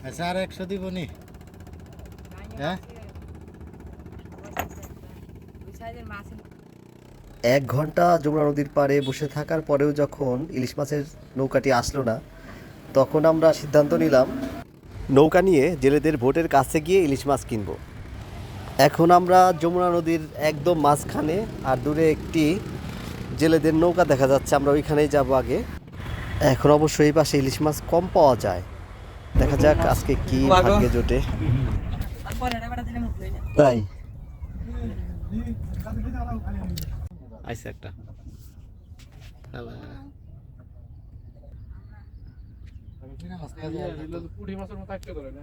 আচ্ছা আর 100 দিব নি? হ্যাঁ 1 ঘন্টা যমুনা নদীর পাড়ে বসে থাকার পরেও যখন ইলিশ মাছের নৌকাটি আসলো না, তখন আমরা সিদ্ধান্ত নিলাম নৌকা নিয়ে জেলেদের বোটের কাছে গিয়ে ইলিশ মাছ কিনব। এখন আমরা যমুনা নদীর একদম মাঝখানে, আর দূরে একটি জেলেদের নৌকা দেখা যাচ্ছে, আমরা ওইখানেই যাব আগে। এখন অবশ্য এই পাশে ইলিশ মাছ কম পাওয়া যায়, দেখা যাক আজকে কি ভাগ্যে জোটে। তাই আইসা একটা পুঁটি মাছের মতো একটা ধরে না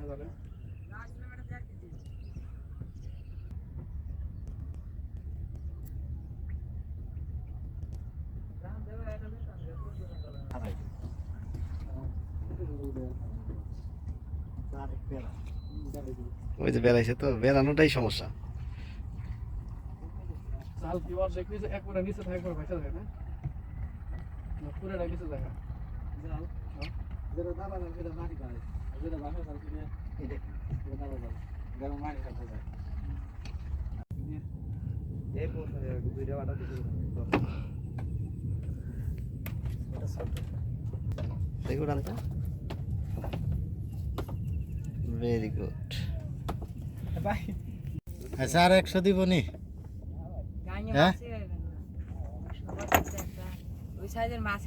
ওই যে বেড়াইছে, তো বেড়ানোটাই সমস্যা। চাল কি ওর দেখতেছে একবারে নিচে থাকে একবার ভাষা থাকে না পুরোটা কিছু দেখা জাল যেটা দাবা না সেটা মাটি পায় যেটা ভাষা চাল কিনে এটা দাবা যায় গরম মাটি খাতে যায় এই পোস্ট দুইটা বাটা দিতে দেখো রান্তা, ভেরি গুড। ভাই আচ্ছা আর 100 দিব নি? হ্যাঁ ওই সাইজের মাছ